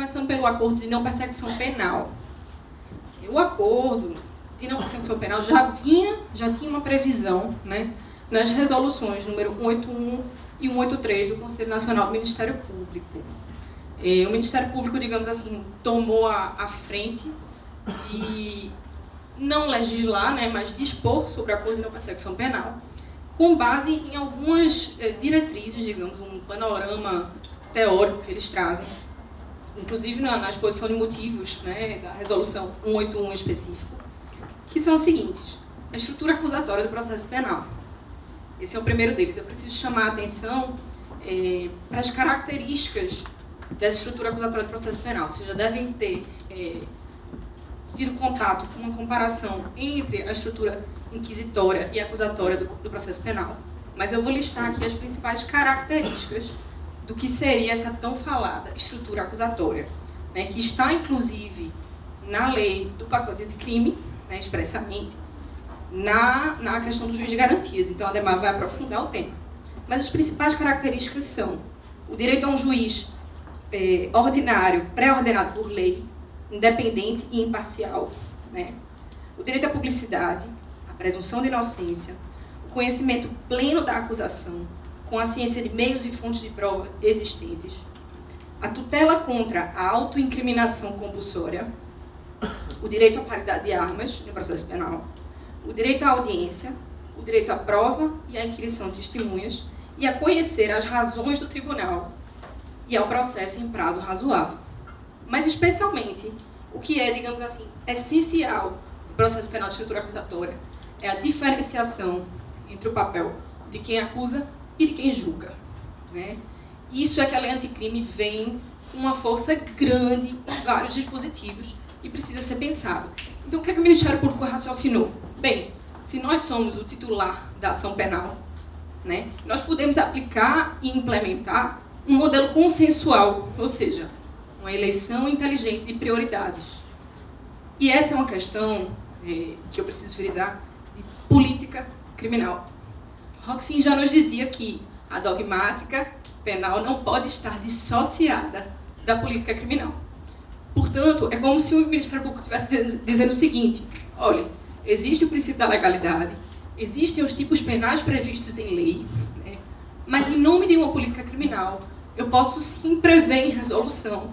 começando pelo acordo de não persecução penal. O acordo de não persecução penal já tinha uma previsão, né, nas resoluções número 181 e 183 do Conselho Nacional do Ministério Público. O Ministério Público, digamos assim, tomou a frente de não legislar, né, mas dispor sobre o acordo de não persecução penal, com base em algumas diretrizes, digamos, um panorama teórico que eles trazem, inclusive na exposição de motivos, né, da resolução 181 específico, que são os seguintes: a estrutura acusatória do processo penal. Esse é o primeiro deles. Eu preciso chamar a atenção para as características dessa estrutura acusatória do processo penal. Vocês já devem ter tido contato com uma comparação entre a estrutura inquisitória e acusatória do processo penal. Mas eu vou listar aqui as principais características do que seria essa tão falada estrutura acusatória, né, que está, inclusive, na lei do pacote de crime, né, expressamente, na questão do juiz de garantias. Então, a Ademar vai aprofundar o tema. Mas as principais características são o direito a um juiz ordinário, pré-ordenado por lei, independente e imparcial, né? O direito à publicidade, a presunção de inocência, o conhecimento pleno da acusação, com a ciência de meios e fontes de prova existentes, a tutela contra a autoincriminação compulsória, o direito à paridade de armas no processo penal, o direito à audiência, o direito à prova e à inquirição de testemunhas e a conhecer as razões do tribunal e ao processo em prazo razoável. Mas, especialmente, o que é, digamos assim, essencial no processo penal de estrutura acusatória é a diferenciação entre o papel de quem acusa e de quem julga, né? Isso é que a lei anticrime vem com uma força grande em vários dispositivos e precisa ser pensado. Então, o que é que o Ministério Público raciocinou? Bem, se nós somos o titular da ação penal, né, nós podemos aplicar e implementar um modelo consensual, ou seja, uma eleição inteligente de prioridades. E essa é uma questão que eu preciso frisar, de política criminal. Roxin já nos dizia que a dogmática penal não pode estar dissociada da política criminal. Portanto, é como se o Ministério Público estivesse dizendo o seguinte: olha, existe o princípio da legalidade, existem os tipos penais previstos em lei, né, mas em nome de uma política criminal, eu posso sim prever em resolução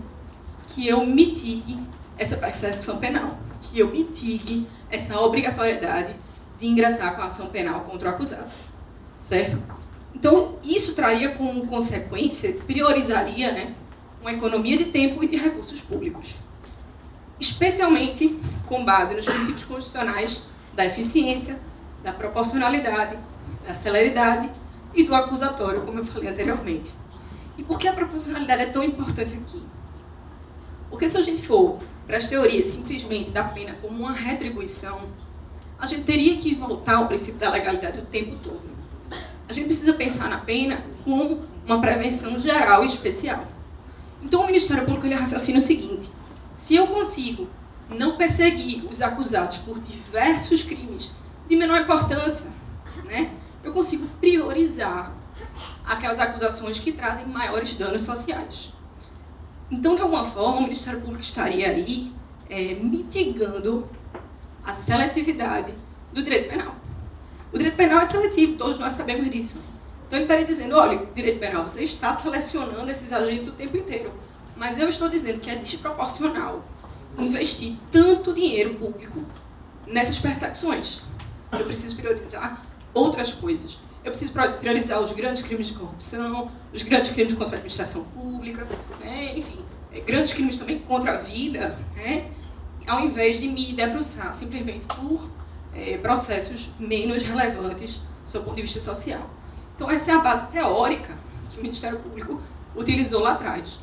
que eu mitigue essa persecução penal, que eu mitigue essa obrigatoriedade de ingressar com a ação penal contra o acusado, certo? Então, isso traria como consequência, priorizaria, né, uma economia de tempo e de recursos públicos, especialmente com base nos princípios constitucionais da eficiência, da proporcionalidade, da celeridade e do acusatório, como eu falei anteriormente. E por que a proporcionalidade é tão importante aqui? Porque se a gente for para as teorias simplesmente da pena como uma retribuição, a gente teria que voltar ao princípio da legalidade o tempo todo. A gente precisa pensar na pena como uma prevenção geral e especial. Então, o Ministério Público ele raciocina o seguinte: se eu consigo não perseguir os acusados por diversos crimes de menor importância, né, eu consigo priorizar aquelas acusações que trazem maiores danos sociais. Então, de alguma forma, o Ministério Público estaria aí mitigando a seletividade do direito penal. O direito penal é seletivo, todos nós sabemos disso. Então, ele estaria dizendo: olha, direito penal, você está selecionando esses agentes o tempo inteiro, mas eu estou dizendo que é desproporcional investir tanto dinheiro público nessas persecuções. Eu preciso priorizar outras coisas. Eu preciso priorizar os grandes crimes de corrupção, os grandes crimes contra a administração pública, né, enfim, grandes crimes também contra a vida, né, ao invés de me debruçar simplesmente por processos menos relevantes do seu ponto de vista social. Então, essa é a base teórica que o Ministério Público utilizou lá atrás.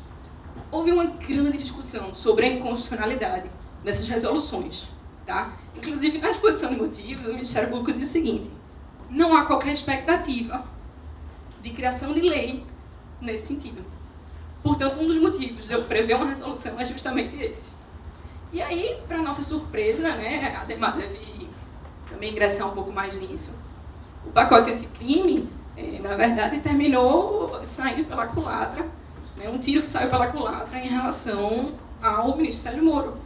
Houve uma grande discussão sobre a inconstitucionalidade dessas resoluções, tá? Inclusive, na exposição de motivos, o Ministério Público disse o seguinte: não há qualquer expectativa de criação de lei nesse sentido. Portanto, um dos motivos de eu prever uma resolução é justamente esse. E aí, para nossa surpresa, né, a Ademar deve também ingressar um pouco mais nisso, o pacote anticrime, na verdade, terminou saindo pela culatra né, um tiro que saiu pela culatra em relação ao ministro Sérgio Moro,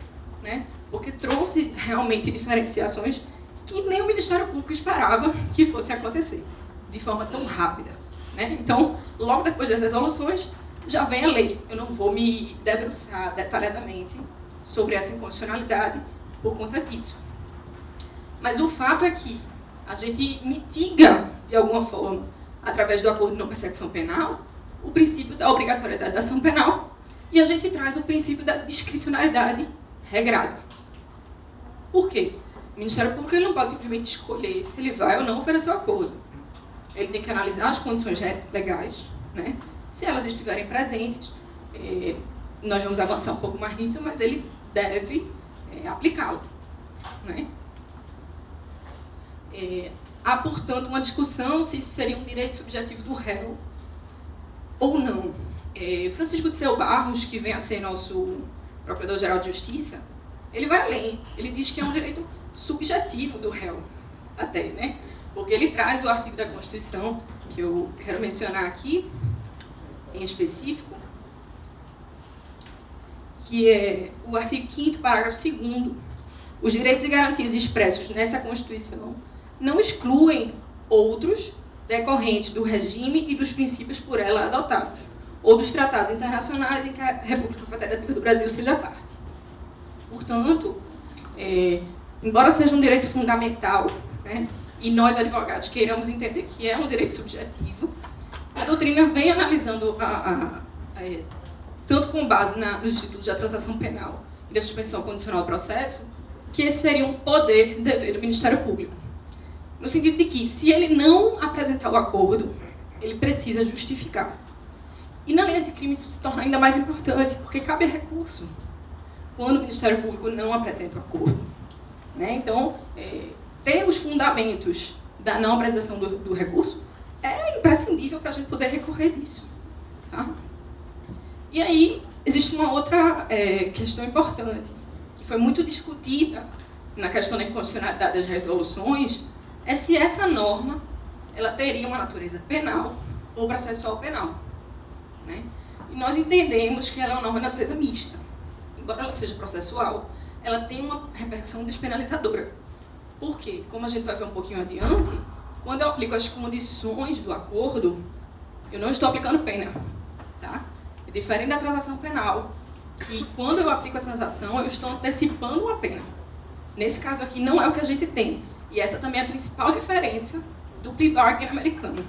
né, porque trouxe realmente diferenciações que nem o Ministério Público esperava que fosse acontecer, de forma tão rápida. Né? Então, logo depois das resoluções, já vem a lei. Eu não vou me debruçar detalhadamente sobre essa inconstitucionalidade por conta disso. Mas o fato é que a gente mitiga, de alguma forma, através do acordo de não persecução penal, o princípio da obrigatoriedade da ação penal e a gente traz o princípio da discricionariedade regrada. Por quê? O Ministério Público ele não pode simplesmente escolher se ele vai ou não oferecer o acordo. Ele tem que analisar as condições legais, né? Se elas estiverem presentes, nós vamos avançar um pouco mais nisso, mas ele deve aplicá-lo. Né? Há, portanto, uma discussão se isso seria um direito subjetivo do réu ou não. Francisco de Seu Barros, que vem a ser nosso Procurador-Geral de Justiça, ele vai além. Ele diz que é um direito subjetivo do réu, até, né? Porque ele traz o artigo da Constituição, que eu quero mencionar aqui, em específico, que é o artigo 5º, parágrafo 2º. Os direitos e garantias expressos nessa Constituição não excluem outros decorrentes do regime e dos princípios por ela adotados, ou dos tratados internacionais em que a República Federativa do Brasil seja parte. Portanto, embora seja um direito fundamental, né, e nós, advogados, queiramos entender que é um direito subjetivo, a doutrina vem analisando, tanto com base no Instituto da Transação Penal e da Suspensão Condicional do Processo, que esse seria um poder e dever do Ministério Público. No sentido de que, se ele não apresentar o acordo, ele precisa justificar. E na lei anticrime isso se torna ainda mais importante, porque cabe recurso quando o Ministério Público não apresenta o acordo. Né? Então, ter os fundamentos da não apresentação do recurso é imprescindível para a gente poder recorrer disso. Tá? E aí, existe uma outra questão importante, que foi muito discutida na questão da inconstitucionalidade das resoluções, é se essa norma ela teria uma natureza penal ou processual penal. Né? E nós entendemos que ela é uma norma de natureza mista. Embora ela seja processual, ela tem uma repercussão despenalizadora. Por quê? Como a gente vai ver um pouquinho adiante, quando eu aplico as condições do acordo, eu não estou aplicando pena. Tá? É diferente da transação penal, que quando eu aplico a transação, eu estou antecipando uma pena. Nesse caso aqui, não é o que a gente tem. E essa também é a principal diferença do plea bargain americano.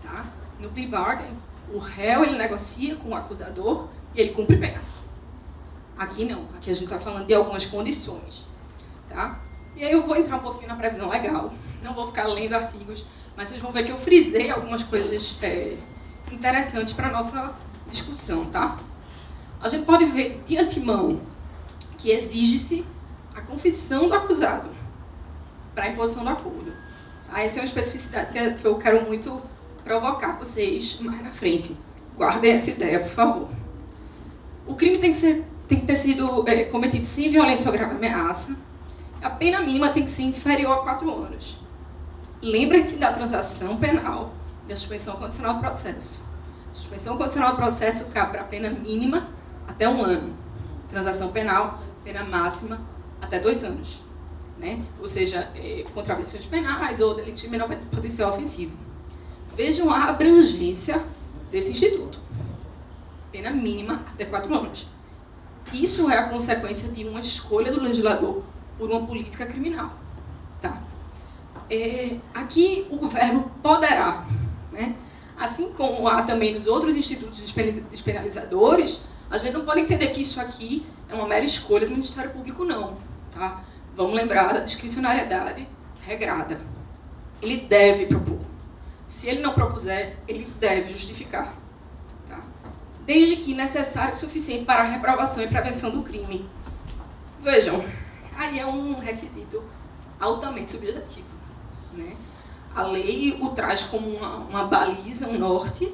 Tá? No plea bargain, o réu ele negocia com o acusador e ele cumpre pena. Aqui não. Aqui a gente está falando de algumas condições. Tá? E aí eu vou entrar um pouquinho na previsão legal. Não vou ficar lendo artigos, mas vocês vão ver que eu frisei algumas coisas interessantes para a nossa discussão. Tá? A gente pode ver de antemão que exige-se a confissão do acusado para a imposição do acordo. Tá? Essa é uma especificidade que eu quero muito provocar vocês mais na frente. Guardem essa ideia, por favor. O crime tem que ter sido cometido sem violência ou grave ameaça. A pena mínima tem que ser inferior a 4 anos. Lembrem-se da transação penal e da suspensão condicional do processo. Suspensão condicional do processo cabe para a pena mínima até 1 ano. Transação penal, pena máxima até 2 anos. Né? Ou seja, contravenções penais ou delito de menor potencial ofensivo. Vejam a abrangência desse instituto. Pena mínima até 4 anos. Isso é a consequência de uma escolha do legislador por uma política criminal. Tá? Aqui o verbo poderá. Né? Assim como há também nos outros institutos despenalizadores, a gente não pode entender que isso aqui é uma mera escolha do Ministério Público, não. Tá? Vamos lembrar da discricionariedade regrada. Ele deve propor. Se ele não propuser, ele deve justificar. Tá? Desde que necessário o suficiente para a reprovação e prevenção do crime. Vejam, aí é um requisito altamente subjetivo. Né? A lei o traz como uma baliza, um norte,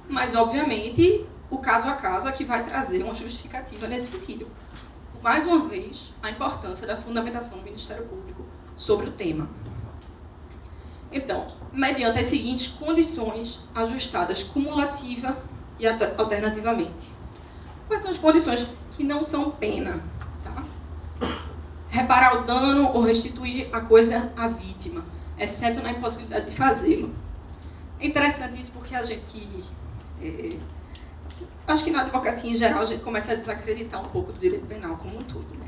mas, obviamente, o caso a caso é que vai trazer uma justificativa nesse sentido. Mais uma vez, a importância da fundamentação do Ministério Público sobre o tema. Então, mediante as seguintes condições ajustadas cumulativa e alternativamente. Quais são as condições que não são pena? Tá? Reparar o dano ou restituir a coisa à vítima, exceto na impossibilidade de fazê-lo. É interessante isso porque a gente acho que na advocacia em geral a gente começa a desacreditar um pouco do direito penal como um todo. Né?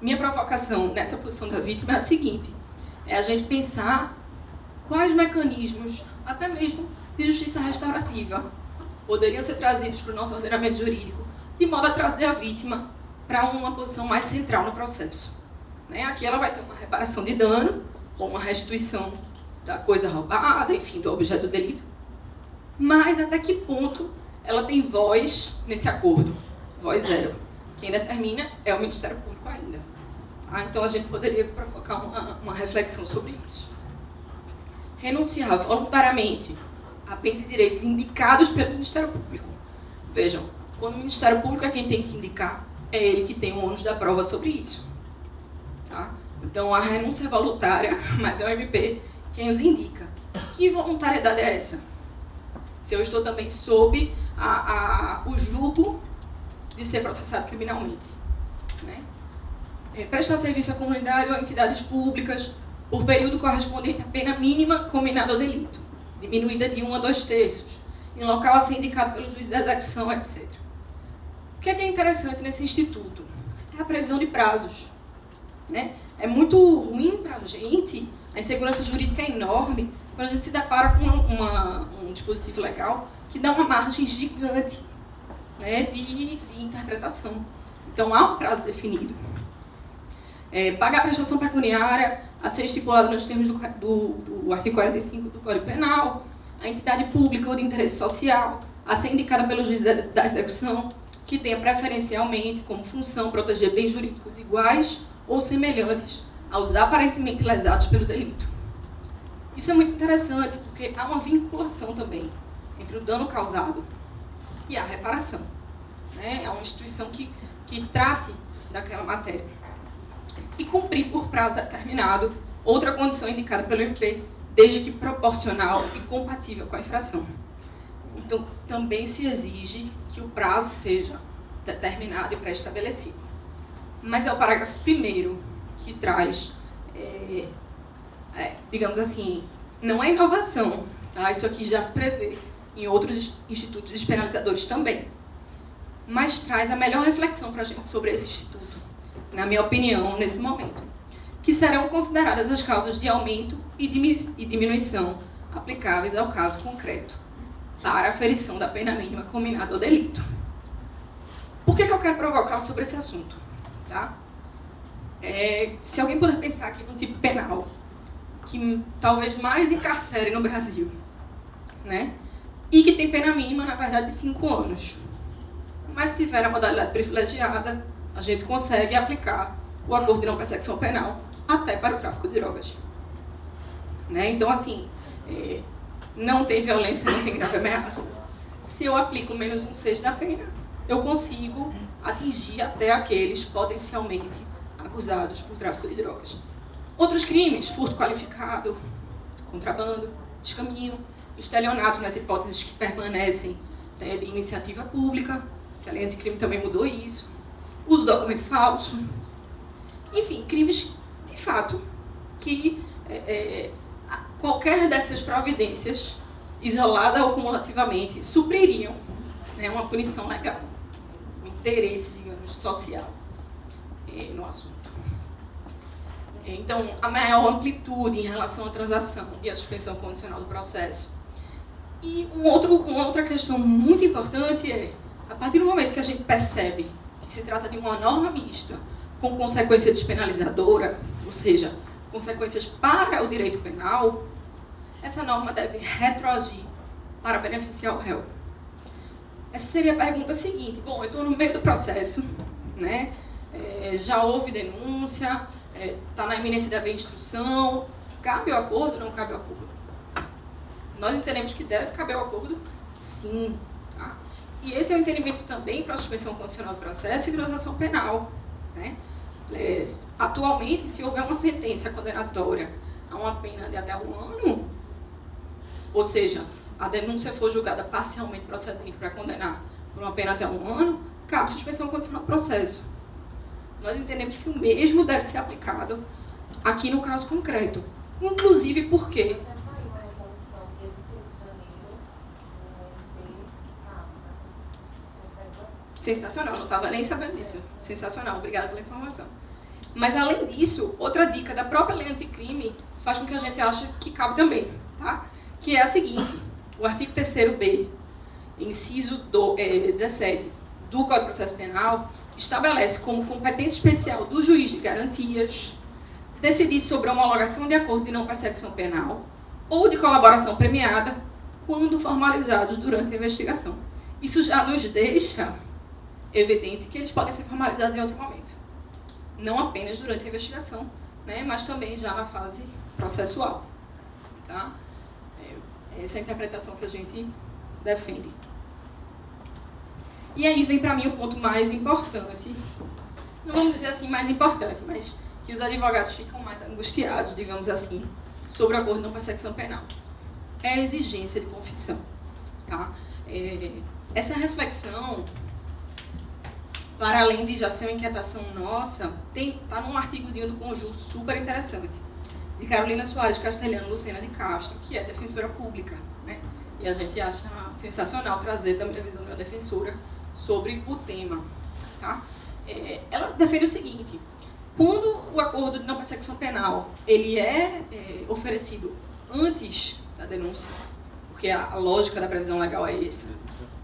Minha provocação nessa posição da vítima é a seguinte, é a gente pensar quais mecanismos, até mesmo de justiça restaurativa, poderiam ser trazidos para o nosso ordenamento jurídico, de modo a trazer a vítima para uma posição mais central no processo. Né? Aqui ela vai ter uma reparação de dano, ou uma restituição da coisa roubada, enfim, do objeto do delito. Mas até que ponto ela tem voz nesse acordo? Voz zero. Quem determina é o Ministério Público ainda. Então a gente poderia provocar uma reflexão sobre isso. Renunciar voluntariamente a bens e direitos indicados pelo Ministério Público. Vejam, quando o Ministério Público é quem tem que indicar, é ele que tem o ônus da prova sobre isso. Tá? Então a renúncia é voluntária, mas é o MP quem os indica. Que voluntariedade é essa? Se eu estou também sob o julgo de ser processado criminalmente. Né? Prestar serviço à comunidade ou a entidades públicas por período correspondente à pena mínima combinada ao delito, diminuída de 1 a 2/3, em local a ser indicado pelo juiz da execução, etc. O que é interessante nesse instituto? É a previsão de prazos. Né? É muito ruim para a gente, a insegurança jurídica é enorme, quando a gente se depara com um dispositivo legal que dá uma margem gigante, né, de interpretação. Então, há um prazo definido. Pagar a prestação pecuniária a ser estipulada nos termos do artigo 45 do Código Penal, a entidade pública ou de interesse social a ser indicada pelo juiz da execução, que tenha preferencialmente como função proteger bens jurídicos iguais ou semelhantes aos aparentemente lesados pelo delito. Isso é muito interessante, porque há uma vinculação também entre o dano causado e a reparação. Né? É uma instituição que trate daquela matéria. E cumprir por prazo determinado outra condição indicada pelo MP, desde que proporcional e compatível com a infração. Então, também se exige que o prazo seja determinado e pré-estabelecido. Mas é o parágrafo 1º que traz, digamos assim, não é inovação, tá? Isso aqui já se prevê em outros institutos despenalizadores também, mas traz a melhor reflexão para a gente sobre esse instituto, na minha opinião, nesse momento, que serão consideradas as causas de aumento e diminuição aplicáveis ao caso concreto, para a aferição da pena mínima combinada ao delito. Por que eu quero provocar sobre esse assunto? Tá? Se alguém puder pensar aqui num tipo penal que talvez mais encarcere no Brasil, né? E que tem pena mínima, na verdade, de 5 anos. Mas se tiver a modalidade privilegiada, a gente consegue aplicar o acordo de não persecução penal até para o tráfico de drogas. Né? Então, assim, não tem violência, não tem grave ameaça. Se eu aplico menos 1/6 da pena, eu consigo atingir até aqueles potencialmente acusados por tráfico de drogas. Outros crimes, furto qualificado, contrabando, descaminho, estelionato nas hipóteses que permanecem de iniciativa pública, que a lei anticrime também mudou isso, uso de documento falso, enfim, crimes de fato que qualquer dessas providências, isolada ou cumulativamente, supririam, né, uma punição legal, um interesse, digamos, social no assunto. Então, a maior amplitude em relação à transação e à suspensão condicional do processo. E uma outra questão muito importante é, a partir do momento que a gente percebe que se trata de uma norma mista com consequência despenalizadora, ou seja, consequências para o direito penal, essa norma deve retroagir para beneficiar o réu. Essa seria a pergunta seguinte. Bom, eu estou no meio do processo, né? Já houve denúncia, está na iminência de haver instrução, cabe o acordo ou não cabe o acordo? Nós entendemos que deve caber o acordo, sim. Tá? E esse é o entendimento também para a suspensão condicional do processo e transação penal. Né? Atualmente, se houver uma sentença condenatória a uma pena de até 1 ano, ou seja, a denúncia for julgada parcialmente procedente para condenar por uma pena até 1 ano, cabe suspensão condicional do processo. Nós entendemos que o mesmo deve ser aplicado aqui no caso concreto. Inclusive porque... Já saiu uma resolução do Rio de Janeiro, Sensacional, não estava nem sabendo disso. Sensacional, obrigada pela informação. Mas, além disso, outra dica da própria lei anticrime faz com que a gente ache que cabe também, tá? Que é a seguinte: o artigo 3º-B, inciso 17 do Código de Processo Penal, estabelece como competência especial do juiz de garantias decidir sobre a homologação de acordo de não persecução penal ou de colaboração premiada quando formalizados durante a investigação. Isso já nos deixa evidente que eles podem ser formalizados em outro momento. Não apenas durante a investigação, né, mas também já na fase processual. Tá? Essa é a interpretação que a gente defende. E aí vem para mim o ponto mais importante, não vamos dizer assim mais importante, mas que os advogados ficam mais angustiados, digamos assim, sobre o acordo de não persecução penal. É a exigência de confissão. Tá? Essa reflexão, para além de já ser uma inquietação nossa, está num artigozinho do Conjur super interessante, de Carolina Soares Castelhano Lucena de Castro, que é defensora pública, né? E a gente acha sensacional trazer também a visão da defensora sobre o tema. Tá? Ela defende o seguinte: quando o acordo de não persecução penal ele é oferecido antes da denúncia, porque a lógica da previsão legal é essa,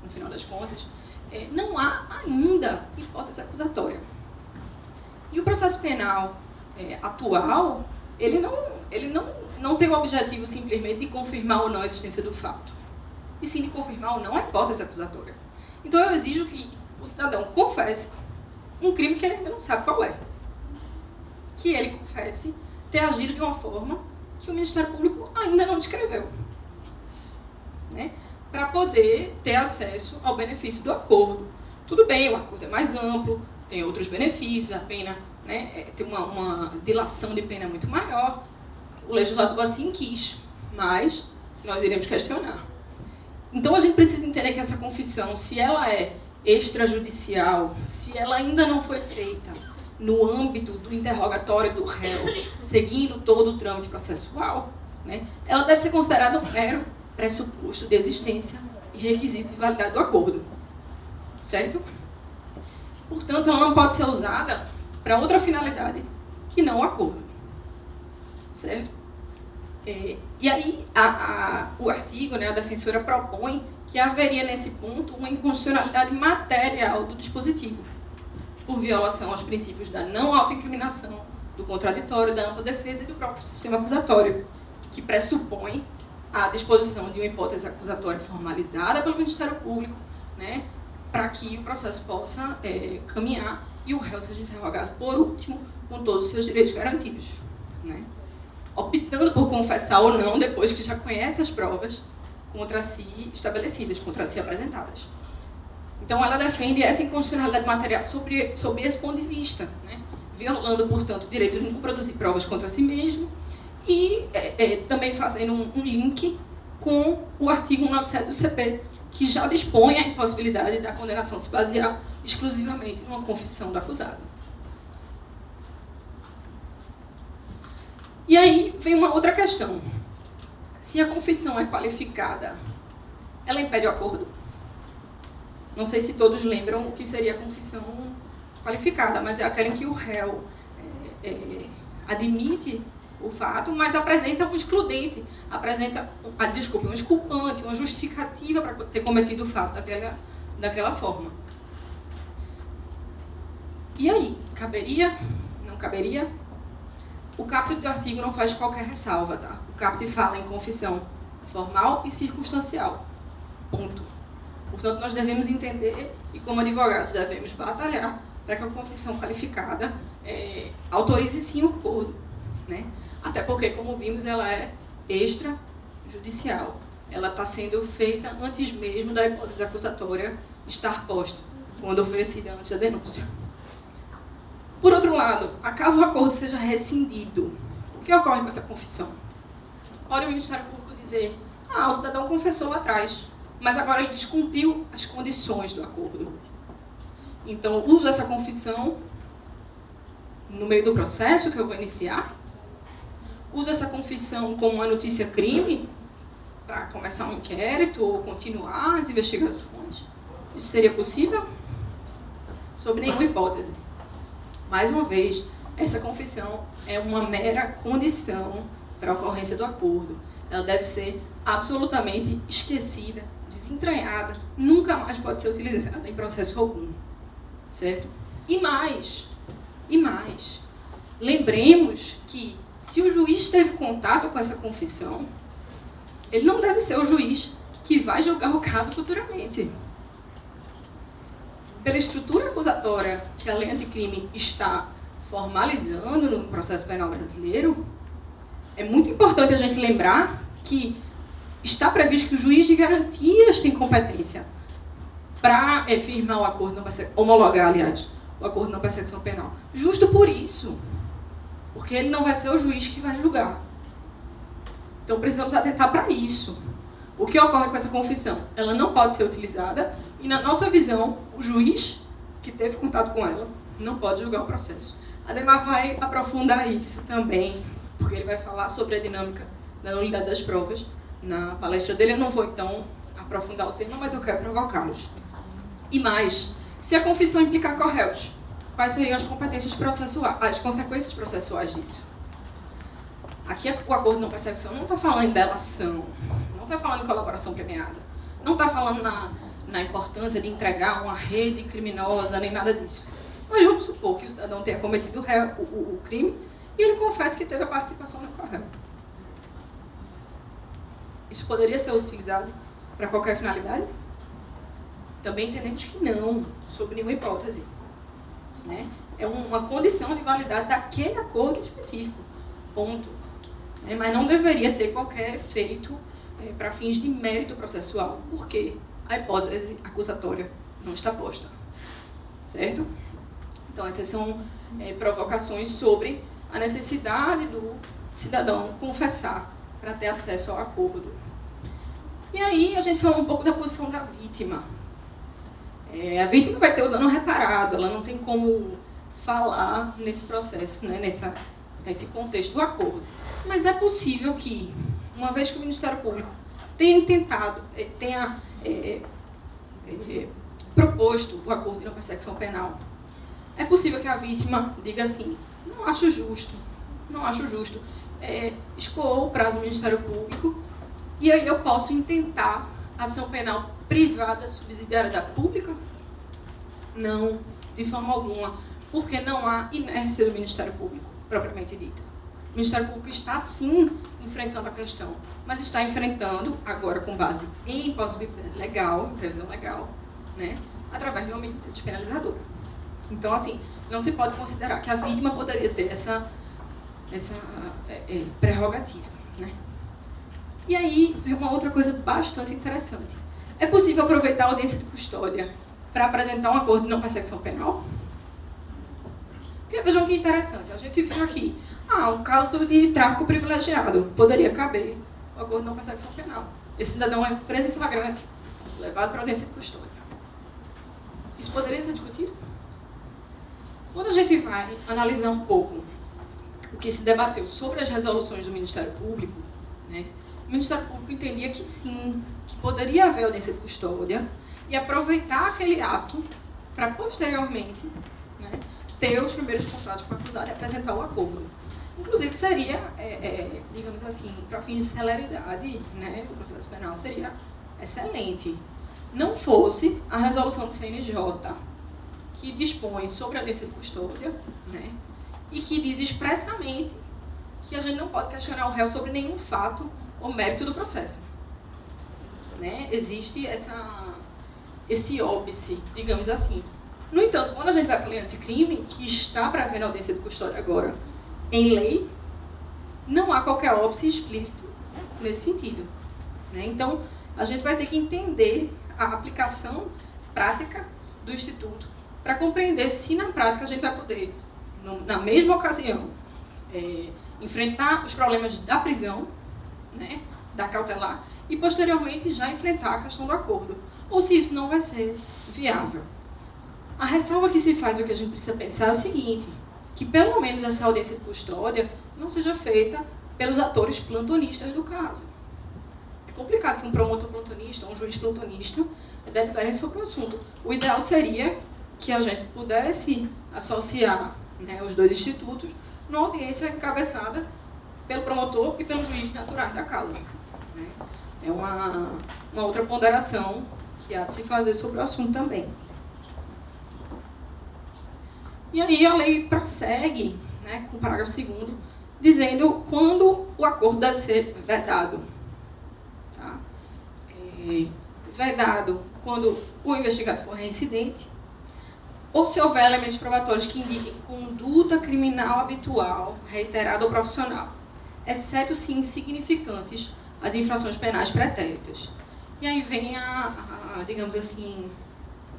no final das contas, não há ainda hipótese acusatória. E o processo penal atual, ele não tem o objetivo simplesmente de confirmar ou não a existência do fato, e sim de confirmar ou não a hipótese acusatória. Então eu exijo que o cidadão confesse um crime que ele ainda não sabe qual é. Que ele confesse ter agido de uma forma que o Ministério Público ainda não descreveu, né? Para poder ter acesso ao benefício do acordo. Tudo bem, o acordo é mais amplo, tem outros benefícios, a pena, né, tem uma dilação de pena muito maior. O legislador assim quis, mas nós iremos questionar. Então a gente precisa entender que essa confissão, se ela é extrajudicial, se ela ainda não foi feita no âmbito do interrogatório do réu, seguindo todo o trâmite processual, né, ela deve ser considerada um mero pressuposto de existência e requisito de validade do acordo. Certo? Portanto, ela não pode ser usada para outra finalidade que não o acordo. Certo? E aí, o artigo, né, a defensora propõe que haveria nesse ponto uma inconstitucionalidade material do dispositivo, por violação aos princípios da não autoincriminação, do contraditório, da ampla defesa e do próprio sistema acusatório, que pressupõe a disposição de uma hipótese acusatória formalizada pelo Ministério Público, né, para que o processo possa caminhar e o réu seja interrogado por último, com todos os seus direitos garantidos, né, optando por confessar ou não depois que já conhece as provas contra si estabelecidas, contra si apresentadas. Então, ela defende essa inconstitucionalidade material sob esse ponto de vista, né, violando, portanto, o direito de não produzir provas contra si mesmo e também fazendo um link com o artigo 197 do CP, que já dispõe a impossibilidade da condenação se basear exclusivamente numa confissão do acusado. E aí vem uma outra questão. Se a confissão é qualificada, ela impede o acordo? Não sei se todos lembram o que seria a confissão qualificada, mas é aquela em que o réu admite o fato, mas apresenta um excludente, apresenta um exculpante, uma justificativa para ter cometido o fato daquela forma. E aí, caberia? Não caberia? O caput do artigo não faz qualquer ressalva, tá? O caput fala em confissão formal e circunstancial. Ponto. Portanto, nós devemos entender e, como advogados, devemos batalhar para que a confissão qualificada autorize sim o acordo, né? Até porque, como vimos, ela é extrajudicial. Ela está sendo feita antes mesmo da hipótese acusatória estar posta, quando oferecida antes da denúncia. Por outro lado, acaso o acordo seja rescindido, o que ocorre com essa confissão? Pode o Ministério Público dizer: O cidadão confessou lá atrás, mas agora ele descumpriu as condições do acordo. Então, uso essa confissão no meio do processo que eu vou iniciar, uso essa confissão como uma notícia-crime para começar um inquérito ou continuar as investigações. Isso seria possível? Sob nenhuma hipótese. Mais uma vez, essa confissão é uma mera condição para a ocorrência do acordo. Ela deve ser absolutamente esquecida, desentranhada, nunca mais pode ser utilizada em processo algum. Certo? E mais, lembremos que se o juiz teve contato com essa confissão, ele não deve ser o juiz que vai julgar o caso futuramente. Pela estrutura acusatória que a lei anticrime está formalizando no processo penal brasileiro, é muito importante a gente lembrar que está previsto que o juiz de garantias tem competência para firmar o acordo, homologar, aliás, o acordo não persecução penal. Justo por isso. Porque ele não vai ser o juiz que vai julgar. Então precisamos atentar para isso. O que ocorre com essa confissão? Ela não pode ser utilizada e, na nossa visão, o juiz que teve contato com ela não pode julgar o processo. Ademar vai aprofundar isso também, porque ele vai falar sobre a dinâmica da nulidade das provas na palestra dele. Eu não vou, então, aprofundar o tema, mas eu quero provocá-los. E mais, se a confissão implicar co-réus, quais seriam as competências processuais, as consequências processuais disso? Aqui o acordo de não persecução não está falando em delação, não está falando em colaboração premiada, não está falando na importância de entregar uma rede criminosa, nem nada disso. Mas vamos supor que o cidadão tenha cometido o crime e ele confessa que teve a participação no co-réu. Isso poderia ser utilizado para qualquer finalidade? Também entendemos que não, sob nenhuma hipótese. Né? É uma condição de validade daquele acordo específico, ponto. Mas não deveria ter qualquer efeito para fins de mérito processual, porque a hipótese acusatória não está posta. Certo? Então, essas são provocações sobre a necessidade do cidadão confessar para ter acesso ao acordo. E aí a gente falou um pouco da posição da vítima. A vítima vai ter o dano reparado, ela não tem como falar nesse processo, né, nesse contexto do acordo. Mas é possível que, uma vez que o Ministério Público tenha proposto o acordo de não persecução penal, é possível que a vítima diga assim: não acho justo, escoou o prazo do Ministério Público e aí eu posso intentar ação penal privada subsidiária da pública? Não, de forma alguma, porque não há inércia do Ministério Público, propriamente dita. O Ministério Público está, sim, enfrentando a questão, mas está enfrentando, agora com base em possibilidade legal, em previsão legal, né, através de uma medida despenalizadora. Então, assim, não se pode considerar que a vítima poderia ter essa prerrogativa, né? E aí, vem uma outra coisa bastante interessante. É possível aproveitar a audiência de custódia para apresentar um acordo de não persecução penal? Porque vejam que interessante, a gente viu aqui, um caso de tráfico privilegiado, poderia caber o acordo de não persecução penal. Esse cidadão é preso em flagrante, levado para a audiência de custódia. Isso poderia ser discutido? Quando a gente vai analisar um pouco o que se debateu sobre as resoluções do Ministério Público, né, o Ministério Público entendia que sim, que poderia haver audiência de custódia e aproveitar aquele ato para, posteriormente, né, ter os primeiros contatos com o acusado e apresentar o acordo. Inclusive, seria, digamos assim, para fins de celeridade, né, o processo penal seria excelente. Não fosse a resolução do CNJ, que dispõe sobre a audiência de custódia, né, e que diz expressamente que a gente não pode questionar o réu sobre nenhum fato ou mérito do processo. Né? Existe esse óbice, digamos assim. No entanto, quando a gente vai para a lei anticrime, que está prevendo a audiência de custódia agora em lei, não há qualquer óbice explícito nesse sentido. Né? Então, a gente vai ter que entender a aplicação prática do Instituto para compreender se na prática a gente vai poder, na mesma ocasião, enfrentar os problemas da prisão, né, da cautelar, e, posteriormente, já enfrentar a questão do acordo, ou se isso não vai ser viável. A ressalva que se faz, o que a gente precisa pensar é o seguinte, que pelo menos essa audiência de custódia não seja feita pelos atores plantonistas do caso. É complicado que um promotor plantonista ou um juiz plantonista deliberem sobre o assunto. O ideal seria que a gente pudesse associar, né, os dois institutos numa audiência encabeçada pelo promotor e pelo juiz naturais da causa. Né? É uma outra ponderação que há de se fazer sobre o assunto também. E aí a lei prossegue, né, com o parágrafo 2º, dizendo quando o acordo deve ser vedado. Tá? Vedado quando o investigado for reincidente, ou se houver elementos probatórios que indiquem conduta criminal habitual, reiterada ou profissional, exceto se insignificantes as infrações penais pretéritas. E aí vem digamos assim,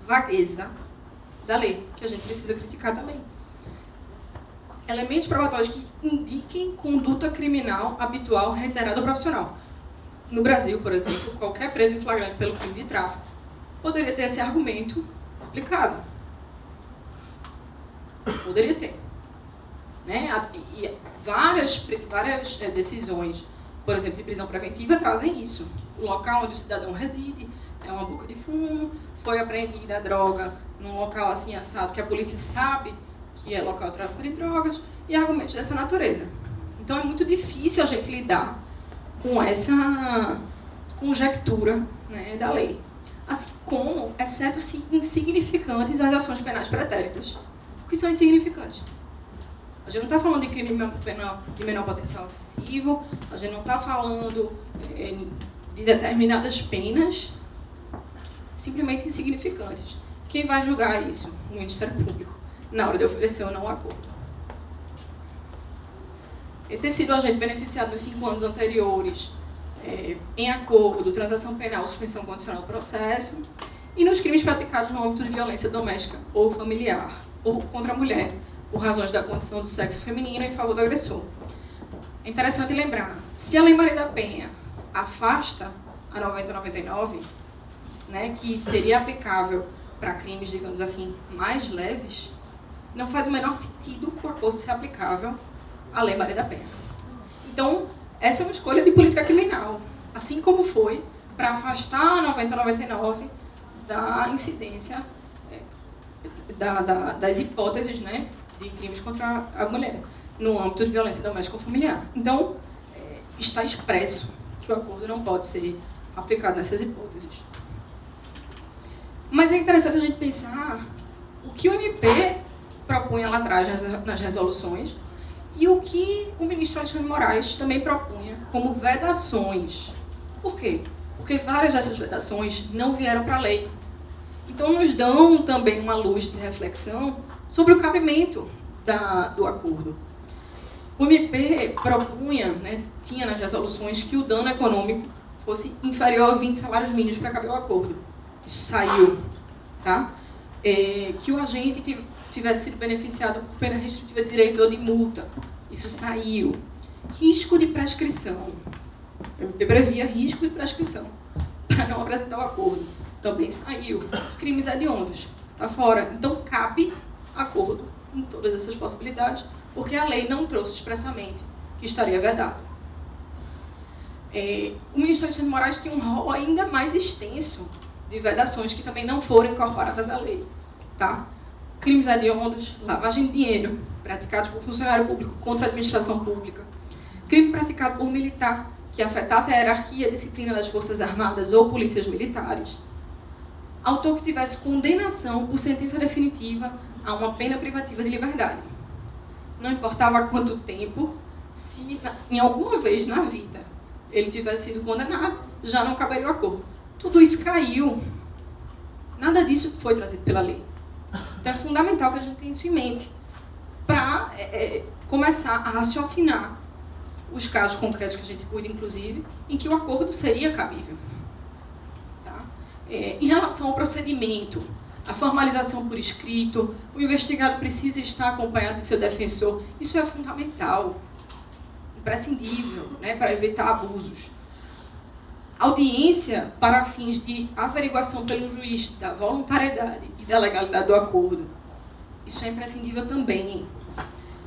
vagueza da lei, que a gente precisa criticar também. Elementos probatórios que indiquem conduta criminal habitual, reiterada ou profissional. No Brasil, por exemplo, qualquer preso em flagrante pelo crime de tráfico poderia ter esse argumento aplicado. Poderia ter. Né? E várias decisões, por exemplo, de prisão preventiva, trazem isso. O local onde o cidadão reside é uma boca de fumo, foi apreendida a droga num local assim assado, que a polícia sabe que é local de tráfico de drogas, e argumentos dessa natureza. Então é muito difícil a gente lidar com essa conjectura, né, da lei. Assim como, exceto se insignificantes as ações penais pretéritas. O que são insignificantes? A gente não está falando de crime de menor potencial ofensivo, a gente não está falando de determinadas penas, simplesmente insignificantes. Quem vai julgar isso? O Ministério Público, na hora de oferecer ou não o acordo. Ter sido agente beneficiado nos 5 anos anteriores, em acordo, transação penal, suspensão condicional do processo, e nos crimes praticados no âmbito de violência doméstica ou familiar, ou contra a mulher, por razões da condição do sexo feminino em favor do agressor. É interessante lembrar, se a Lei Maria da Penha afasta a 9099, né, que seria aplicável para crimes, digamos assim, mais leves, não faz o menor sentido o acordo ser aplicável à Lei Maria da Penha. Então, essa é uma escolha de política criminal, assim como foi para afastar a 9099 da incidência das hipóteses, né, de crimes contra a mulher, no âmbito de violência doméstica ou familiar. Então, está expresso que o acordo não pode ser aplicado nessas hipóteses. Mas é interessante a gente pensar o que o MP propunha lá atrás nas resoluções e o que o ministro Alexandre de Moraes também propunha como vedações. Por quê? Porque várias dessas vedações não vieram para a lei. Então, nos dão também uma luz de reflexão sobre o cabimento do acordo. O MP propunha, né, tinha nas resoluções, que o dano econômico fosse inferior a 20 salários mínimos para caber o acordo. Isso saiu. Tá? Que o agente tivesse sido beneficiado por pena restritiva de direitos ou de multa. Isso saiu. Risco de prescrição. O MP previa risco de prescrição para não apresentar o acordo. Também saiu. Crimes hediondos. Está fora. Então, cabe acordo em todas essas possibilidades, porque a lei não trouxe expressamente que estaria vedado. O ministro Alexandre de Moraes tem um rol ainda mais extenso de vedações que também não foram incorporadas à lei. Tá? Crimes hediondos, lavagem de dinheiro, praticados por funcionário público contra a administração pública, crime praticado por militar que afetasse a hierarquia e a disciplina das Forças Armadas ou polícias militares, autor que tivesse condenação por sentença definitiva a uma pena privativa de liberdade. Não importava há quanto tempo, se em alguma vez na vida ele tivesse sido condenado, já não caberia o acordo. Tudo isso caiu. Nada disso foi trazido pela lei. Então é fundamental que a gente tenha isso em mente para começar a raciocinar os casos concretos que a gente cuida, inclusive, em que o acordo seria cabível. Tá? Em relação ao procedimento, a formalização por escrito, o investigado precisa estar acompanhado de seu defensor. Isso é fundamental, imprescindível, né, para evitar abusos. audiência para fins de averiguação pelo juiz da voluntariedade e da legalidade do acordo. Isso é imprescindível também.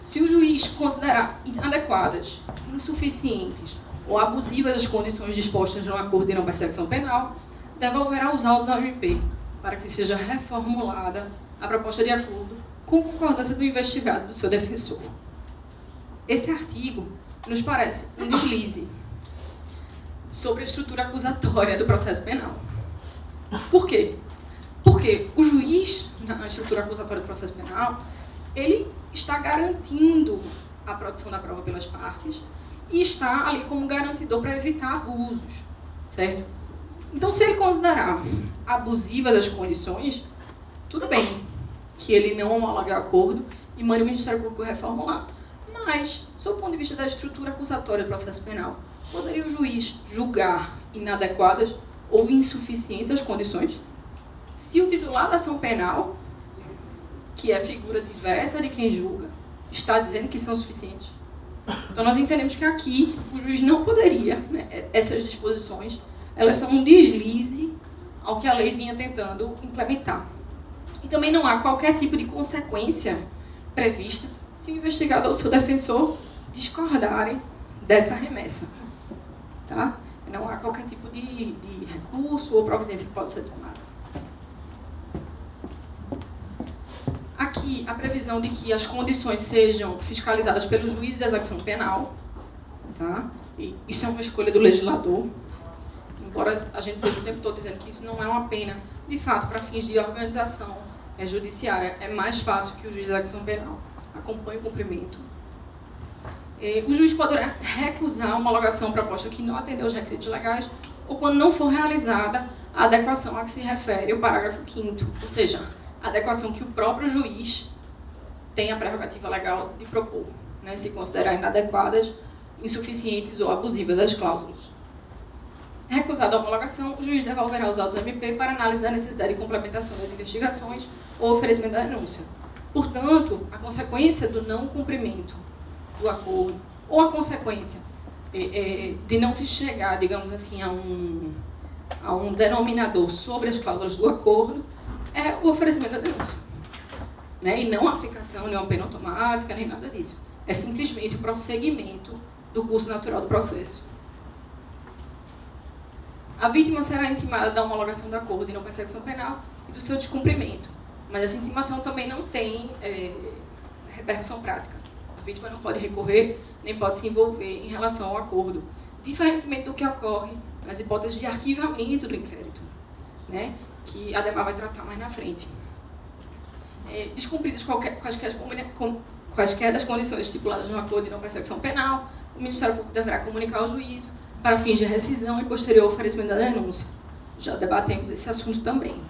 Se o juiz considerar inadequadas, insuficientes ou abusivas as condições dispostas no acordo de não persecução penal, devolverá os autos ao MP para que seja reformulada a proposta de acordo com concordância do investigado do seu defensor. Esse artigo nos parece um deslize sobre a estrutura acusatória do processo penal. Por quê? Porque o juiz, na estrutura acusatória do processo penal, ele está garantindo a produção da prova pelas partes e está ali como garantidor para evitar abusos, certo? Então, se ele considerar abusivas as condições, tudo bem que ele não homologue o acordo e mande o Ministério Público reformular. Mas, sob o ponto de vista da estrutura acusatória do processo penal, poderia o juiz julgar inadequadas ou insuficientes as condições? Se o titular da ação penal, que é figura diversa de quem julga, está dizendo que são suficientes. Então, nós entendemos que aqui o juiz não poderia, né, essas disposições, elas são um deslize ao que a lei vinha tentando implementar. E também não há qualquer tipo de consequência prevista se o investigado ou seu defensor discordarem dessa remessa. Tá? Não há qualquer tipo de recurso ou providência que possa ser tomada. Aqui, a previsão de que as condições sejam fiscalizadas pelo juiz de execução penal. Tá? E isso é uma escolha do legislador. Embora a gente esteja o tempo todo dizendo que isso não é uma pena, de fato, para fins de organização judiciária, é mais fácil que o juiz de execução penal acompanhe o cumprimento. O juiz poderá recusar a homologação proposta que não atendeu aos requisitos legais ou quando não for realizada a adequação a que se refere o parágrafo 5º, ou seja, a adequação que o próprio juiz tem a prerrogativa legal de propor, né, se considerar inadequadas, insuficientes ou abusivas as cláusulas. Recusada a homologação, o juiz devolverá os autos ao MP para análise da necessidade de complementação das investigações ou oferecimento da denúncia. Portanto, a consequência do não cumprimento do acordo ou a consequência de não se chegar, digamos assim, a um denominador sobre as cláusulas do acordo é o oferecimento da denúncia. Né? E não a aplicação de uma pena automática, nem nada disso. É simplesmente o prosseguimento do curso natural do processo. A vítima será intimada da homologação do acordo de não persecução penal e do seu descumprimento. Mas essa intimação também não tem repercussão prática. A vítima não pode recorrer, nem pode se envolver em relação ao acordo, diferentemente do que ocorre nas hipóteses de arquivamento do inquérito, né, que a DEMAR vai tratar mais na frente. Descumpridas quaisquer das condições estipuladas no acordo de não persecução penal, o Ministério Público deverá comunicar ao juízo para fins de rescisão e posterior oferecimento da denúncia. Já debatemos esse assunto também.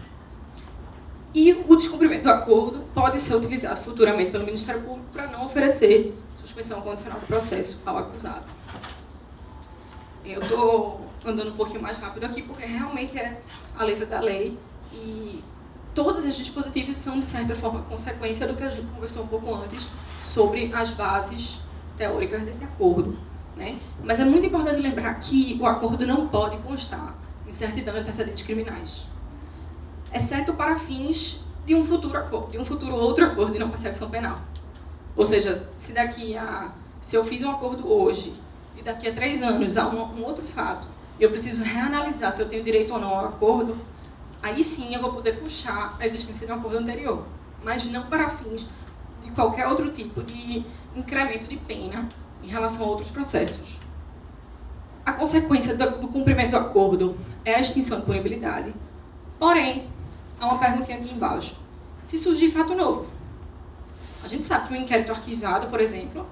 E o descumprimento do acordo pode ser utilizado futuramente pelo Ministério Público para não oferecer suspensão condicional do processo ao acusado. Eu estou andando um pouquinho mais rápido aqui porque realmente é a letra da lei e todos esses dispositivos são, de certa forma, consequência do que a gente conversou um pouco antes sobre as bases teóricas desse acordo. Né? Mas é muito importante lembrar que o acordo não pode constar em certidão de antecedentes criminais, exceto para fins de um futuro outro acordo de não persecução penal. Ou seja, se eu fiz um acordo hoje e daqui a 3 anos há um outro fato e eu preciso reanalisar se eu tenho direito ou não ao acordo, aí sim eu vou poder puxar a existência de um acordo anterior, mas não para fins de qualquer outro tipo de incremento de pena em relação a outros processos. A consequência do cumprimento do acordo é a extinção de punibilidade. Porém, há uma perguntinha aqui embaixo. Se surgir fato novo, a gente sabe que um inquérito arquivado, por exemplo,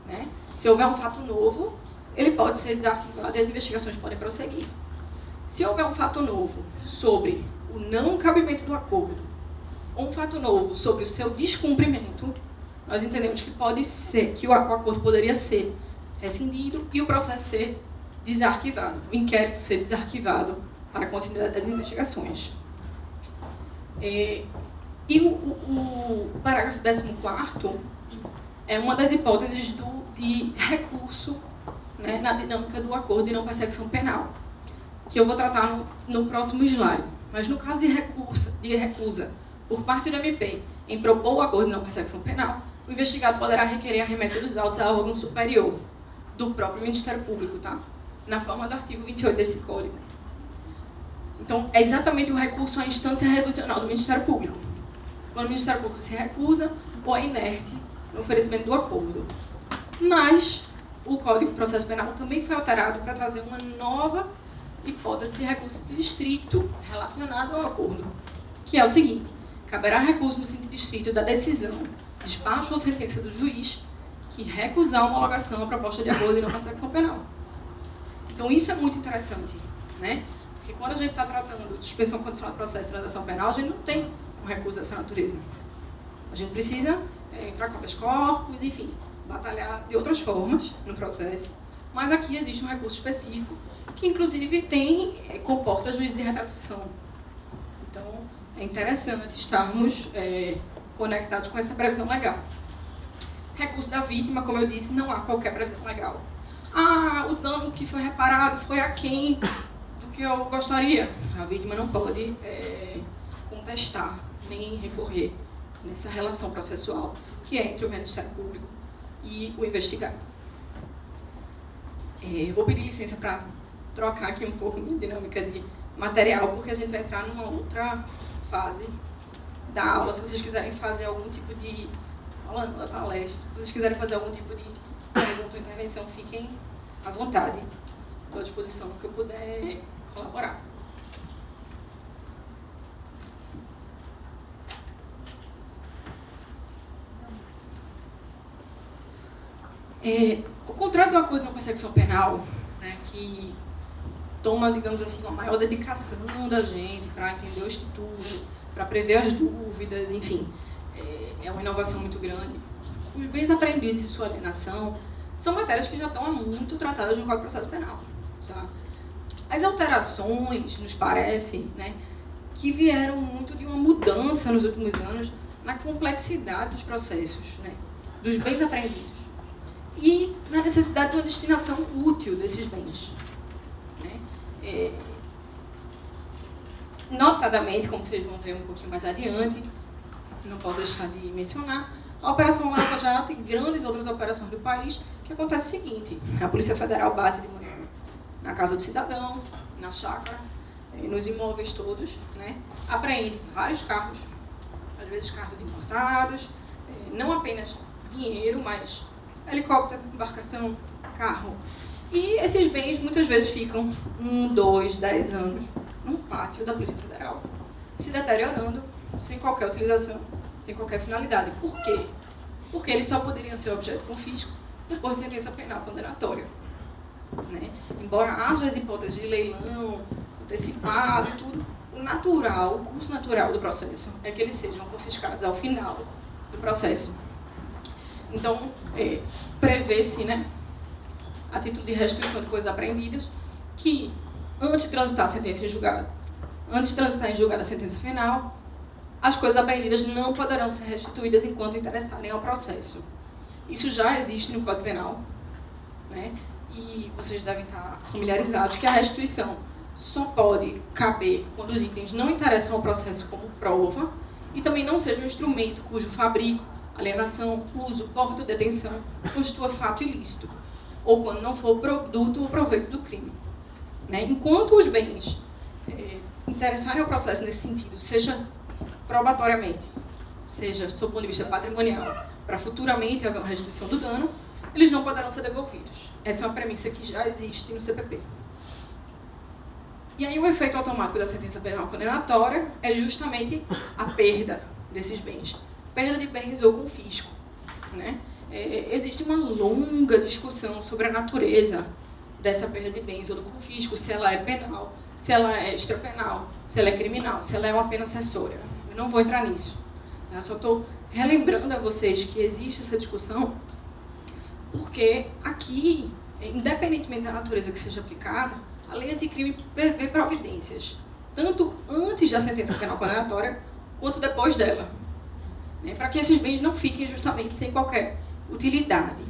né, se houver um fato novo, ele pode ser desarquivado e as investigações podem prosseguir. Se houver um fato novo sobre o não cabimento do acordo, ou um fato novo sobre o seu descumprimento, nós entendemos que pode ser, que o acordo poderia ser rescindido e o processo ser desarquivado, o inquérito ser desarquivado para a continuidade das investigações. E o parágrafo 14º é uma das hipóteses de recurso, né, na dinâmica do acordo de não persecução penal. que eu vou tratar no próximo slide. Mas no caso de recusa por parte do MP em propor o acordo de não persecução penal, o investigado poderá requerer a remessa dos autos ao órgão superior do próprio Ministério Público, tá? Na forma do artigo 28 desse Código. Então, é exatamente o recurso à instância revisional do Ministério Público. Quando o Ministério Público se recusa ou é inerte no oferecimento do acordo. Mas o Código de Processo Penal também foi alterado para trazer uma nova hipótese de recurso estrito relacionado ao acordo, que é o seguinte: caberá recurso no sentido estrito da decisão, despacho ou sentença do juiz que recusar a homologação à proposta de acordo de não persecução penal. Então isso é muito interessante, né? Porque quando a gente está tratando de suspensão condicional do processo de transação penal, a gente não tem um recurso dessa natureza. A gente precisa entrar com habeas corpus, enfim, batalhar de outras formas no processo. Mas aqui existe um recurso específico que, inclusive, comporta juízo de retratação. Então, é interessante estarmos conectados com essa previsão legal. Recurso da vítima, como eu disse, não há qualquer previsão legal. O dano que foi reparado foi aquém do que eu gostaria. A vítima não pode contestar nem recorrer nessa relação processual que é entre o Ministério Público e o investigado. Eu vou pedir licença para trocar aqui um pouco minha dinâmica de material, porque a gente vai entrar numa outra fase da aula. Se vocês quiserem fazer algum tipo de aula, da palestra, se vocês quiserem fazer algum tipo de pergunta ou intervenção, fiquem à vontade. Estou à disposição no que eu puder colaborar. O contrato do acordo de não persecução penal, né, que toma, digamos assim, uma maior dedicação da gente para entender o instituto, para prever as dúvidas, enfim, é uma inovação muito grande. Os bens apreendidos e sua alienação são matérias que já estão há muito tratadas no Código de Processo Penal. Tá? As alterações, nos parece, né, que vieram muito de uma mudança nos últimos anos na complexidade dos processos, né, dos bens apreendidos, e na necessidade de uma destinação útil desses bens. Né? Notadamente, como vocês vão ver um pouquinho mais adiante, não posso deixar de mencionar, a Operação Lava Jato e grandes outras operações do país, que acontece o seguinte: a Polícia Federal bate de manhã na casa do cidadão, na chácara, nos imóveis todos, né? Apreende vários carros, às vezes carros importados, não apenas dinheiro, mas helicóptero, embarcação, carro. E esses bens muitas vezes ficam 1, 2, 10 anos no pátio da Polícia Federal, se deteriorando, sem qualquer utilização, sem qualquer finalidade. Por quê? Porque eles só poderiam ser objeto de confisco depois de sentença penal condenatória. Né? Embora haja as hipóteses de leilão, antecipado e tudo, o curso natural do processo é que eles sejam confiscados ao final do processo. Então, prevê-se, né, a título de restituição de coisas apreendidas, que antes de transitar a sentença em julgado, antes de transitar em julgado a sentença final, as coisas apreendidas não poderão ser restituídas enquanto interessarem ao processo. Isso já existe no Código Penal, né? E vocês devem estar familiarizados que a restituição só pode caber quando os itens não interessam ao processo como prova e também não seja um instrumento cujo fabrico, alienação, uso, porte ou detenção constitua fato ilícito, ou quando não for produto ou proveito do crime. Né? Enquanto os bens interessarem ao processo nesse sentido, seja probatoriamente, seja sob o ponto de vista patrimonial, para futuramente haver uma restituição do dano, eles não poderão ser devolvidos. Essa é uma premissa que já existe no CPP. E aí o efeito automático da sentença penal condenatória é justamente a perda desses bens. Perda de bens ou confisco. Né? Existe uma longa discussão sobre a natureza dessa perda de bens ou do confisco, se ela é penal, se ela é extrapenal, se ela é criminal, se ela é uma pena acessória. Eu não vou entrar nisso. Eu só estou relembrando a vocês que existe essa discussão, porque aqui, independentemente da natureza que seja aplicada, a lei anticrime prevê providências, tanto antes da sentença penal condenatória, quanto depois dela, né, para que esses bens não fiquem justamente sem qualquer utilidade.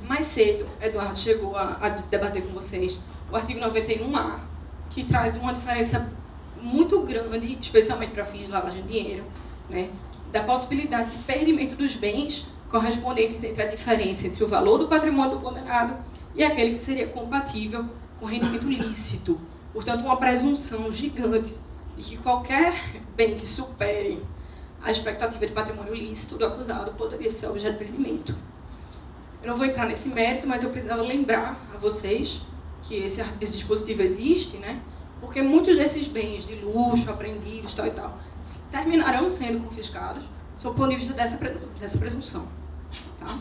Mais cedo, Eduardo chegou a debater com vocês o artigo 91A, que traz uma diferença muito grande, especialmente para fins de lavagem de dinheiro, né, da possibilidade de perdimento dos bens correspondentes entre a diferença entre o valor do patrimônio do condenado e aquele que seria compatível com rendimento lícito. Portanto, uma presunção gigante de que qualquer bem que supere a expectativa de patrimônio lícito do acusado poderia ser objeto de perdimento. Eu não vou entrar nesse mérito, mas eu precisava lembrar a vocês que esse dispositivo existe, né? Porque muitos desses bens de luxo, apreendidos, tal e tal, terminarão sendo confiscados sob o ponto de vista dessa presunção. Tá?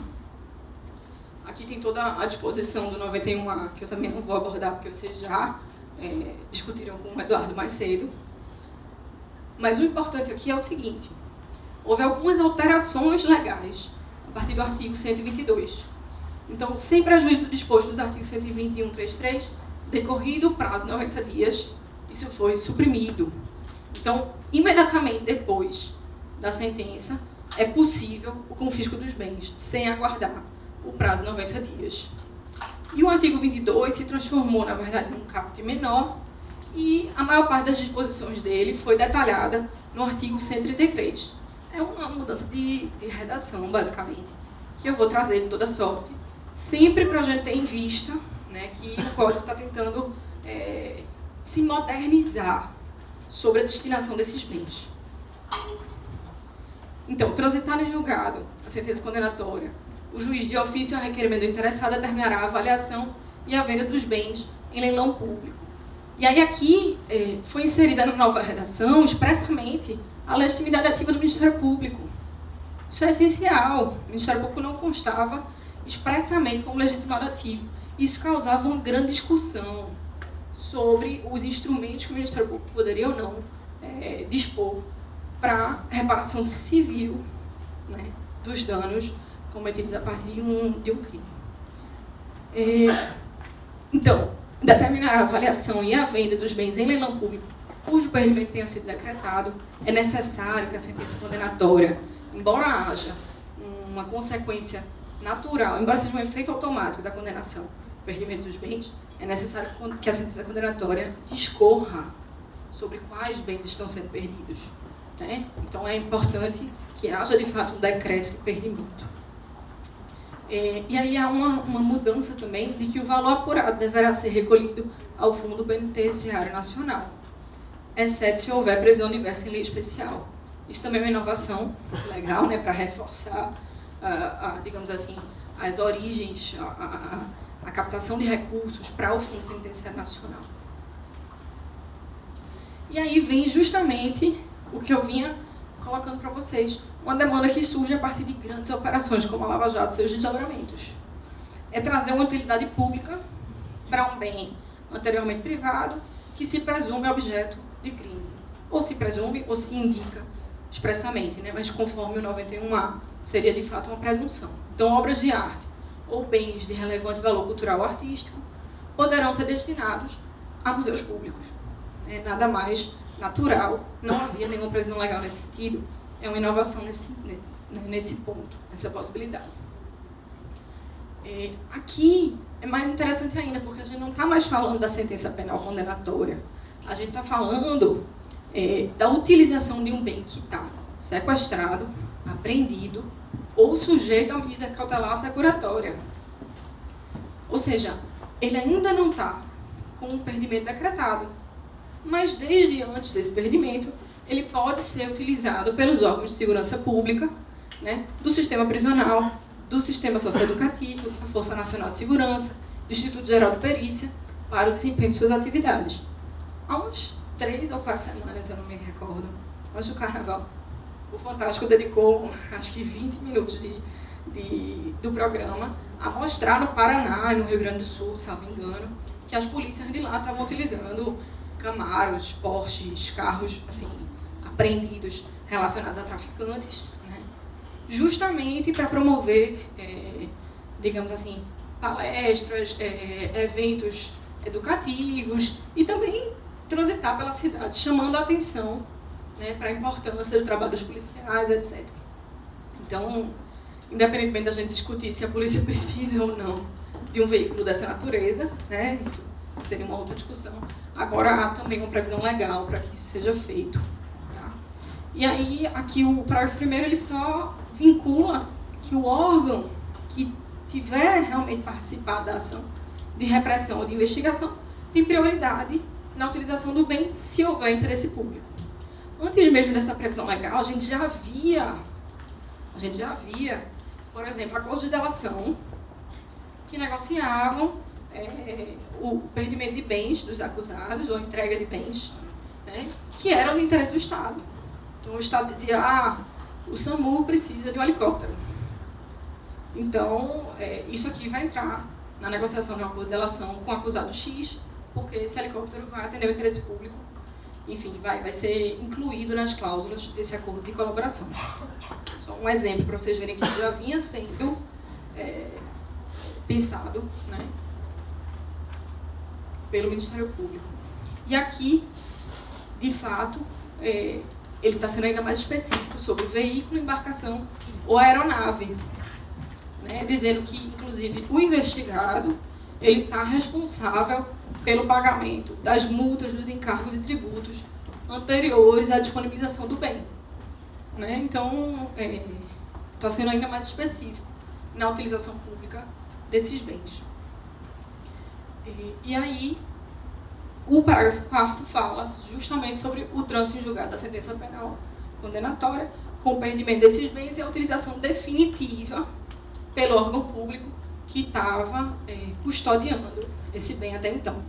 Aqui tem toda a disposição do 91A, que eu também não vou abordar, porque vocês já discutiram com o Eduardo mais cedo. Mas o importante aqui é o seguinte: houve algumas alterações legais a partir do artigo 122. Então, sem prejuízo do disposto dos artigos 120 e 133, decorrido o prazo de 90 dias, isso foi suprimido. Então, imediatamente depois da sentença, é possível o confisco dos bens, sem aguardar o prazo de 90 dias. E o artigo 22 se transformou, na verdade, num caput menor, e a maior parte das disposições dele foi detalhada no artigo 133. É uma mudança de redação, basicamente, que eu vou trazer de toda sorte, sempre para a gente ter em vista, né, que o Código está tentando se modernizar sobre a destinação desses bens. Então, transitar em julgado a sentença condenatória, o juiz de ofício a requerimento do interessado determinará a avaliação e a venda dos bens em leilão público. E aí aqui foi inserida na nova redação expressamente a legitimidade ativa do Ministério Público. Isso é essencial. O Ministério Público não constava expressamente como legitimado ativo. Isso causava uma grande discussão sobre os instrumentos que o Ministério Público poderia ou não dispor para reparação civil, né, dos danos cometidos a partir de um crime. Então, determinar a avaliação e a venda dos bens em leilão público cujo perdimento tenha sido decretado, é necessário que a sentença condenatória, embora haja uma consequência natural, embora seja um efeito automático da condenação, perdimento dos bens, é necessário que a sentença condenatória discorra sobre quais bens estão sendo perdidos. Né? Então, é importante que haja, de fato, um decreto de perdimento. E aí há uma mudança também de que o valor apurado deverá ser recolhido ao Fundo Penitenciário Nacional, exceto se houver previsão diversa em lei especial. Isso também é uma inovação legal, né, para reforçar, digamos assim, as origens, a captação de recursos para o Fundo Penitenciário Nacional. E aí vem justamente o que eu vinha colocando para vocês, uma demanda que surge a partir de grandes operações, como a Lava Jato e seus desdobramentos. É trazer uma utilidade pública para um bem anteriormente privado que se presume objeto de crime. Ou se presume, ou se indica expressamente, né? Mas conforme o 91A, seria de fato uma presunção. Então, obras de arte ou bens de relevante valor cultural ou artístico poderão ser destinados a museus públicos. É nada mais natural, não havia nenhuma previsão legal nesse sentido, é uma inovação nesse ponto, nessa possibilidade. Aqui é mais interessante ainda, porque a gente não está mais falando da sentença penal condenatória, a gente está falando da utilização de um bem que está sequestrado, apreendido ou sujeito à medida cautelar assecuratória. Ou seja, ele ainda não está com um perdimento decretado, mas desde antes desse perdimento, ele pode ser utilizado pelos órgãos de segurança pública, né, do sistema prisional, do sistema socioeducativo, da Força Nacional de Segurança, do Instituto Geral de Perícia, para o desempenho de suas atividades. Há uns 3 ou 4 semanas, eu não me recordo, antes do Carnaval, o Fantástico dedicou, acho que 20 minutos do programa a mostrar no Paraná e no Rio Grande do Sul, salvo engano, que as polícias de lá estavam utilizando Camaros, Porsches, carros assim, apreendidos relacionados a traficantes, né, justamente para promover, digamos assim, palestras, eventos educativos e também transitar pela cidade, chamando a atenção, né, para a importância do trabalho dos policiais, etc. Então, independentemente da gente discutir se a polícia precisa ou não de um veículo dessa natureza, né, isso seria uma outra discussão. Agora há também uma previsão legal para que isso seja feito. Tá? E aí, aqui o parágrafo 1º, ele só vincula que o órgão que tiver realmente participado da ação de repressão ou de investigação tem prioridade na utilização do bem se houver interesse público. Antes mesmo dessa previsão legal, a gente já via, por exemplo, acordos de delação que negociavam o perdimento de bens dos acusados ou entrega de bens, né, que eram do interesse do Estado. Então o Estado dizia, o SAMU precisa de um helicóptero. Então, isso aqui vai entrar na negociação de um acordo de delação com o acusado X, porque esse helicóptero vai atender o interesse público, enfim, vai ser incluído nas cláusulas desse acordo de colaboração. Só um exemplo para vocês verem que isso já vinha sendo pensado, né, pelo Ministério Público. E aqui, de fato, ele está sendo ainda mais específico sobre veículo, embarcação ou aeronave, né, dizendo que, inclusive, o investigado ele está responsável pelo pagamento das multas, dos encargos e tributos anteriores à disponibilização do bem. Né? Então, está sendo ainda mais específico na utilização pública desses bens. E aí, o parágrafo 4º fala justamente sobre o trânsito em julgado da sentença penal condenatória, com o perdimento desses bens e a utilização definitiva pelo órgão público que estava custodiando esse bem até então.